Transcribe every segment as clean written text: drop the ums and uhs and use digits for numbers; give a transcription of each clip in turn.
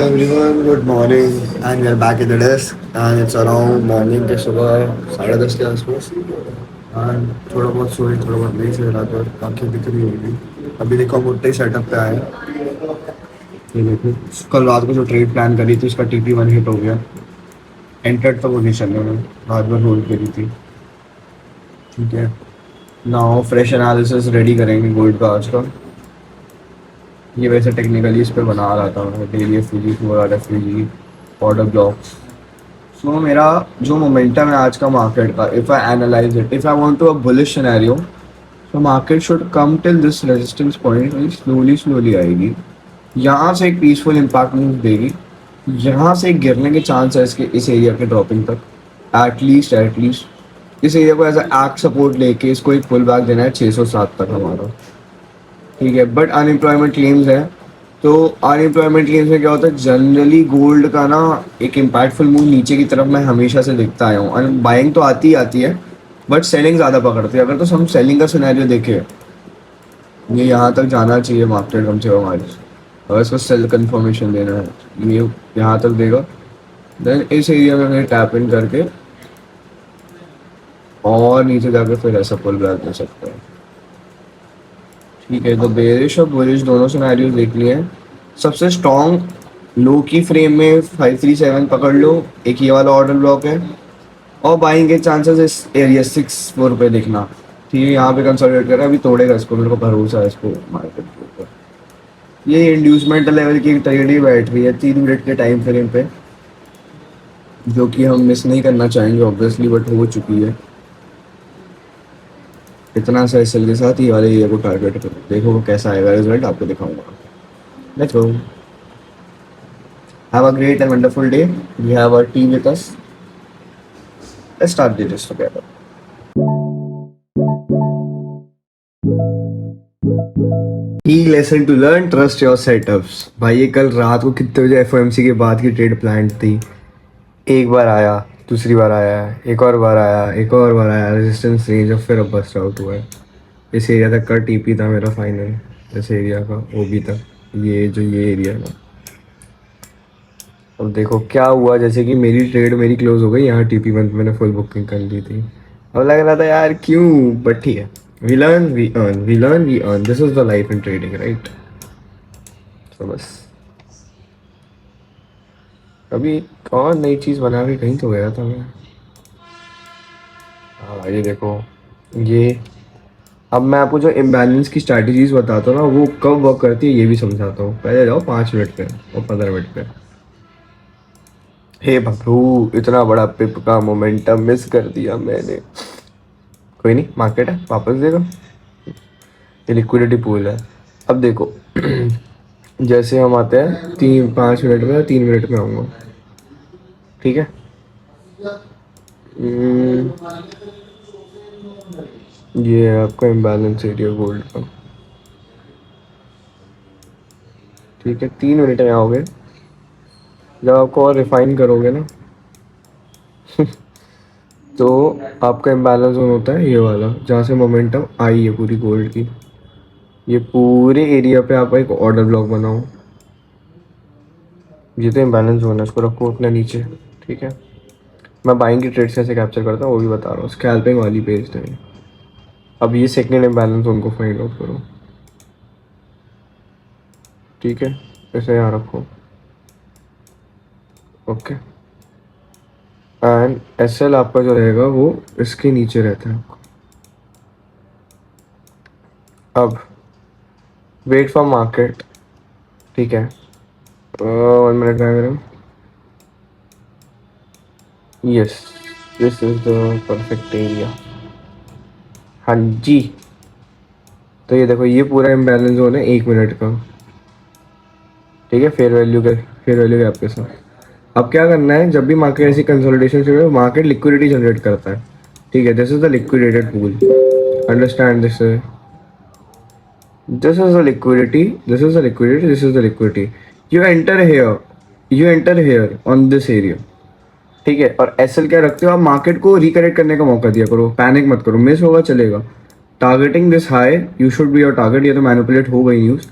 everyone, good morning and we are back at the desk and it's around morning के सुबह 10:30 के आसपास and थोड़ा बहुत सोए थोड़ा बहुत नहीं सोए रात भर आँखें दिख रही होगी। अभी देखो हम उठते ही सेटअप पे आए हैं। ये देखो कल रात को जो ट्रेड प्लान करी थी उसका TP1 हिट हो गया। एंटर्ड तो पोजीशन में रात भर होल्ड करी थी। ठीक है, नाउ फ्रेश एनालिसिस रेडी करेंगे गोल्ड का आज का। ये वैसे टेक्निकली इस पे बना रहा था मैं डेली एफयूजी 4 आर ऑर्डर ब्लॉक्स। सो मेरा जो मोमेंटम है आज का मार्केट का, if I analyse it, if I want to a bullish scenario, so market should come till this resistance point, slowly slowly आएगी, यहाँ से एक पीसफुल इम्पैक्ट मूव देगी, यहाँ से एक गिरने के चांस है इसके इस एरिया के ड्रॉपिंग तक। एटलीस्ट इस एरिया को एज अ एक्ट सपोर्ट लेके इसको एक पुल बैक देना है 607 तक हमारा। ठीक है, बट अनएम्प्लॉयमेंट क्लेम्स है, तो अनएम्प्लॉयमेंट क्लेम्स में क्या होता है, जनरली गोल्ड का ना एक इम्पैक्टफुल मूव नीचे की तरफ मैं हमेशा से देखता आया हूँ। और बाइंग तो आती ही आती है बट सेलिंग ज़्यादा पकड़ती है। अगर तो हम सेलिंग का सिनेरियो देखें, ये यहाँ तक जाना चाहिए मार्केट कम से कम आज, अगर इसको सेल कंफर्मेशन देना है ये यहाँ तक देगा, देन इस एरिया में हमें टैप इन करके और नीचे जाकर फिर ऐसा पुल बैक दे सकते हैं। ठीक है, तो बेरिश और बुलिश दोनों सिनेरियोज देख लिए हैं। सबसे स्ट्रॉन्ग लो की फ्रेम में 537 पकड़ लो, एक ये वाला ऑर्डर ब्लॉक है, और बाइंग के चांसेस इस एरिया 6 4 पे देखना। ठीक है, यहाँ पे कंसोलिडेट कर रहा है, अभी तोड़ेगा इसको, मेरे को भरोसा है इसको मार्केट के ऊपर। ये इंड्यूसमेंट लेवल की ट्रेड ही बैठ रही है 3 मिनट के टाइम फ्रेम पे, जो कि हम मिस नहीं करना चाहेंगे ऑब्वियसली, बट हो चुकी है। इतना सा एसएल के साथ ये वाले एरिया को टारगेट करो, देखो वो कैसा आएगा रिजल्ट, आपको दिखाऊंगा। Let's go, have a great and wonderful day, we have our team with us, let's start this together. Key lesson to learn, trust your setups. भाई ये कल रात को कितने बजे एफओएमसी के बाद की ट्रेड प्लान थी, एक बार आया, दूसरी बार आया, एक और बार आया, एक और बार आया, रेजिस्टेंस रेंज और फिर अब बस्ट आउट हुआ है। इस एरिया तक का टीपी था मेरा फाइनल, इस एरिया का ओबी तक, ये जो ये एरिया है ना। अब देखो क्या हुआ, जैसे कि मेरी ट्रेड मेरी क्लोज हो गई, यहाँ TP1 मैंने फुल बुकिंग कर ली थी। अब लग रहा था यार क्यों, बट ठीक है, we learn we earn, we learn we earn, this is the life in trading, right. तो बस अभी और नई चीज़ बना के कहीं तो गया था मैं। हाँ ये देखो, ये अब मैं आपको जो इम्बैलेंस की स्ट्रैटेजीज बताता हूँ ना, वो कब वर्क करती है ये भी समझाता हूँ। पहले जाओ 5 मिनट पे और 15 मिनट पे। हे प्रभु, इतना बड़ा पिप का मोमेंटम मिस कर दिया मैंने। कोई नहीं, मार्केट है, वापस देगा, ये लिक्विडिटी पूल है। अब देखो जैसे हम आते हैं 5 मिनट में, 3 मिनट में आऊँगा। ठीक है, ये है आपका इम्बैलेंस एरिया गोल्ड का। ठीक है, 3 मिनट में आओगे, जब आपको और रिफाइन करोगे ना तो आपका इम्बैलेंस जोन होता है ये वाला, जहाँ से मोमेंटम आई है पूरी गोल्ड की। ये पूरे एरिया पे आप एक ऑर्डर ब्लॉक बनाओ, ये तो इम्बैलेंस जोन है, इसको रखो अपने नीचे। ठीक है, मैं बाइंग की ट्रेड्स कैसे कैप्चर करता हूँ वो भी बता रहा हूँ, स्कैल्पिंग वाली पेज है। अब ये सेकंड इम्बैलेंस जोन को फाइंड आउट करो। ठीक है, इसे यहाँ रखो, ओके। एंड एसएल आपका जो रहेगा वो इसके नीचे रहता है। अब वेट फॉर मार्केट। ठीक है, 1 मिनट में करें। Yes, this is the perfect area. हाँ जी, तो ये देखो ये पूरा इम्बैलेंस जोन है 1 मिनट का। ठीक है, फेयर वैल्यू के आपके साथ। अब क्या करना है, जब भी मार्केट ऐसी कंसोलिडेशन से मार्केट लिक्विडिटी जनरेट करता है। ठीक है, this is the liquidated pool, understand this, this is the liquidity, this is the liquidity, this is the liquidity. You enter here, you enter here on this area. ठीक है, और SL क्या रखते हो आप, मार्केट को रिकरेक्ट करने का मौका दिया करो, पैनिक मत करो, मिस होगा चलेगा। Targeting this high, you should be your target. ये तो मैनिपुलेट हो गई न्यूज़,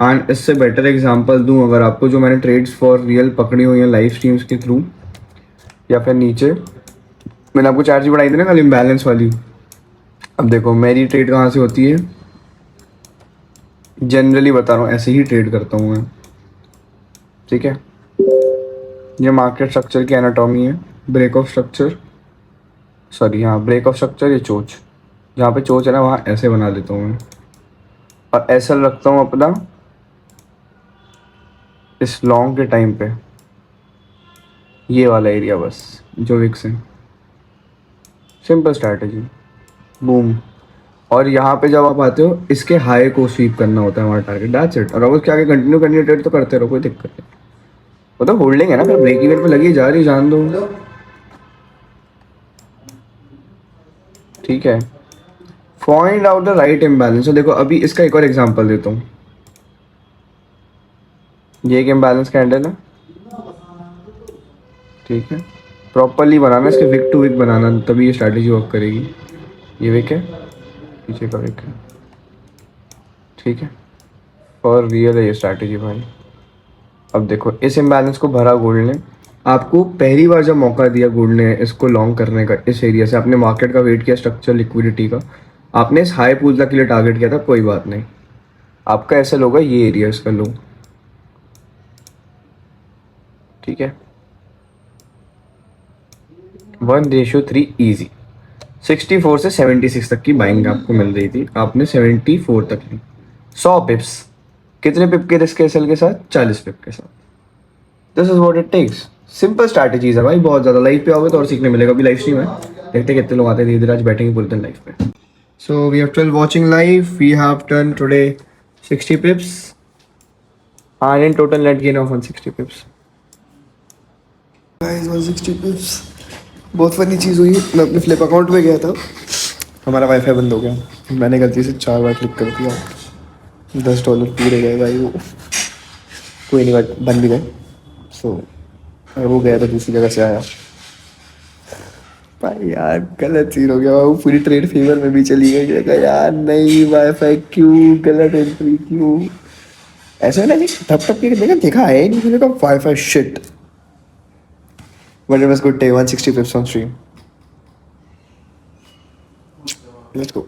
एंड इससे बेटर एग्जांपल दूं अगर आपको, जो मैंने ट्रेड्स फॉर रियल पकड़ी हुई हैं लाइव स्ट्रीम्स के थ्रू, या फिर नीचे मैंने आपको चार्ज बढ़ाई थी ना कल इम्बैलेंस वाली। अब देखो मेरी ट्रेड कहाँ से होती है, जनरली बता रहा हूँ, ऐसे ही ट्रेड करता हूँ मैं, ठीक है। ये मार्केट स्ट्रक्चर की एनाटॉमी है, ब्रेक ऑफ स्ट्रक्चर, सॉरी हाँ ब्रेक ऑफ स्ट्रक्चर, ये चोच, जहाँ पे चोच है ना वहाँ ऐसे बना देता हूँ मैं, और ऐसा रखता हूँ अपना इस लॉन्ग के टाइम पे, ये वाला एरिया बस जो विक्स है। Simple strategy, boom. और यहाँ पे जब आप आते हो इसके हाई को स्वीप करना होता है हमारा टारगेट, दैट्स इट। और अगर उसके आगे कंटिन्यू करनी है ट्रेड तो करते रहो, कोई दिक्कत नहीं। वो तो होल्डिंग है ना, फिर ब्रेक इवन पे लगी जा रही, जान दो, ठीक है। Find out the right imbalance. तो देखो अभी इसका एक और एग्जांपल देता हूँ, ये एक इम्बैलेंस कैंडल है, ठीक है। प्रॉपरली बनाना, इसके विक टू विक बनाना, तभी ये स्ट्रैटेजी वर्क करेगी। ये विक है, पीछे का विक है, ठीक है। और रियल है ये स्ट्रैटेजी भाई। अब देखो इस इम्बैलेंस को भरा गोल्ड ने, आपको पहली बार जब मौका दिया गोल्ड ने इसको लॉन्ग करने का, इस एरिया से आपने मार्केट का वेट किया, स्ट्रक्चर लिक्विडिटी का, आपने इस हाई पूल तक के लिए टारगेट किया था, कोई बात नहीं, आपका ऐसा होगा ये एरिया इसका लो, ठीक है। 1:3 ईजी। 64 से 76 तक की बाइंग आपको मिल रही थी, आपने 74 तक ली। 100 पिप्स, कितने पिप के रिस्क एसएल के साथ, 40 पिप के साथ। This is what it takes. Simple strategies है भाई, बहुत ज़्यादा। लाइफ पे आओगे तो और सीखने मिलेगा। अभी लाइव स्ट्रीम है, देखते कितने लोग आते हैं, धीरे धीरे आज बैठेंगे पूरे दिन लाइफ पे। So we have 12 watching live, we have done today 60 pips, हाँ in total net gain of 160 pips. Guys 160 pips, बहुत फनी चीज़ हुई। मैं अपने फ्लिप अकाउंट में गया था, हमारा वाईफाई बंद हो गया, मैंने गलती से 4 बार क्लिक कर दिया, $10 पूरे गए भाई वो। कोई नहीं, बात बन भी गए। सो वो गया था, दूसरी जगह से आया भाई, यार गलत सीन हो गया। वो पूरी ट्रेड फेवर में भी चली गई है यार, नहीं वाईफाई क्यों, गलत एंट्री क्यों, ऐसा ना जी ठप ठप के देखा है नहीं, मैंने कहा wifi shit. But it was good day, 160 पिप्स on stream, let's go.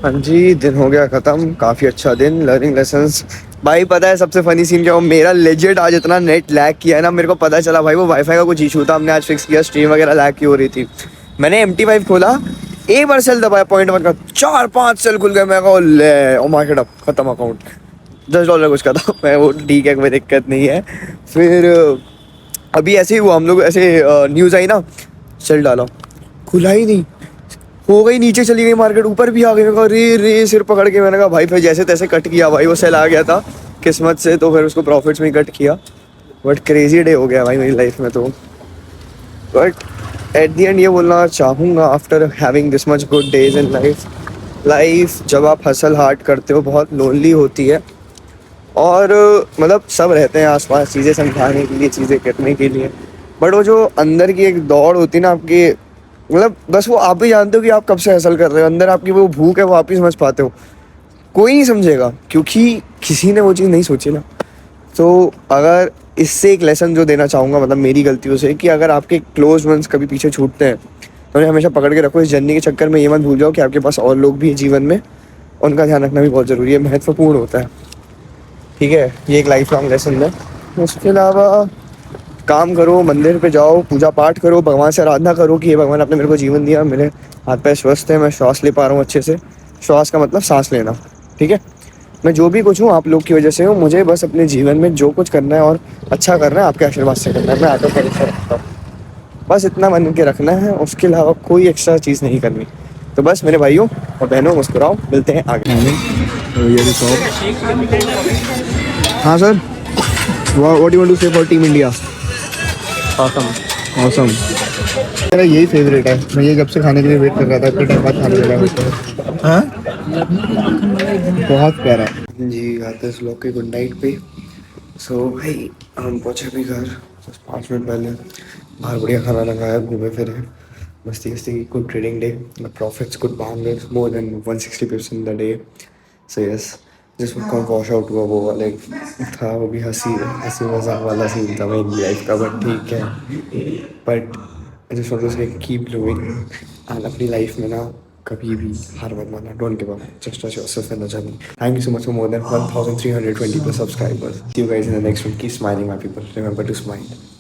हाँ जी, दिन हो गया ख़त्म, काफ़ी अच्छा दिन, लर्निंग लेसन्स। भाई पता है सबसे फनी सीन क्या हो, मेरा लेजेंड आज इतना नेट लैग किया है ना, मेरे को पता चला भाई वो वाईफाई का कुछ इशू था, हमने आज फिक्स किया, स्ट्रीम वगैरह लैग की हो रही थी। मैंने MT5 खोला, एक बार सेल दबाया, .1 का 4-5 सेल खुल गए। मैं कहा ले ओ मार्केट अप, खत्म अकाउंट, $10 कुछ का था। मैं वो ठीक है, कोई दिक्कत नहीं है। फिर अभी ऐसे ही हुआ, हम लोग ऐसे न्यूज़ आई ना, सेल डाला, खुला ही नहीं, हो गई नीचे चली गई मार्केट, ऊपर भी आ गई। मैं कहा रे रे, सिर पकड़ के मैंने कहा भाई, फिर जैसे तैसे कट किया भाई, वो सेल आ गया था किस्मत से, तो फिर उसको प्रॉफिट्स में ही कट किया। बट क्रेजी डे हो गया भाई मेरी लाइफ में तो। बट एट दी एंड ये बोलना चाहूँगा, after having this much good days in life जब आप हसल हार्ड करते हो, बहुत लोनली होती है। और मतलब सब रहते हैं आसपास चीज़ें समझाने के लिए, चीज़ें करने के लिए, बट वो जो अंदर की एक दौड़ होती है ना आपकी, मतलब बस वो आप भी जानते हो कि आप कब से हसल कर रहे हो, अंदर आपकी वो भूख है, वो आप ही समझ पाते हो, कोई नहीं समझेगा, क्योंकि किसी ने वो चीज़ नहीं सोची ना। तो अगर इससे एक लेसन जो देना चाहूँगा, मतलब मेरी गलतियों से, कि अगर आपके क्लोज वंस कभी पीछे छूटते हैं तो उन्हें हमेशा पकड़ के रखो। इस जर्नी के चक्कर में ये मत भूल जाओ कि आपके पास और लोग भी हैं जीवन में, उनका ध्यान रखना भी बहुत ज़रूरी है, महत्वपूर्ण होता है, ठीक है। ये एक लाइफ लॉन्ग लेसन है। उसके अलावा काम करो, मंदिर पे जाओ, पूजा पाठ करो, भगवान से आराधना करो कि ये भगवान आपने मेरे को जीवन दिया, मेरे हाथ पैर स्वस्थ है, मैं श्वास ले पा रहा हूँ अच्छे से। श्वास का मतलब सांस लेना, ठीक है। मैं जो भी कुछ हूँ आप लोग की वजह से हूँ, मुझे बस अपने जीवन में जो कुछ करना है और अच्छा करना है आपके आशीर्वाद से करना है, मैं आगे भरोसा रखता हूँ, बस इतना मन के रखना है, उसके अलावा कोई एक्स्ट्रा चीज़ नहीं करनी। तो बस मेरे भाइयों और बहनों, मुस्कुराओ, मिलते हैं आगे। हाँ sir, what you want to say for team India? Awesome. मेरा यही फेवरेट है, मैं ये जब से खाने के लिए वेट कर रहा था, इतने टाइम बाद खाने लगा। हाँ बहुत प्यारा है जी। आते हैं इस लोग के गुड नाइट पे। सो भाई हम पहुँचे अभी घर बस 5 मिनट पहले, बाहर बढ़िया खाना लगाया, घूमे फिरे, मस्ती मस्ती, good trading day, profits good, 160 पिप्स in the day. So yes, जिस वक्त वॉश आउट हुआ वो वाला एक था, वो भी हंसी हंसी मजाक वाला सीन था मेरी लाइफ का, बट ठीक है। But I just want to say keep growing and अपनी लाइफ में ना कभी भी हार मत मानना, don't give up, just trust yourself and the journey. Thank you so much for more than 1320 plus subscribers. See you guys in the next one. Keep smiling, my people. Remember to smile.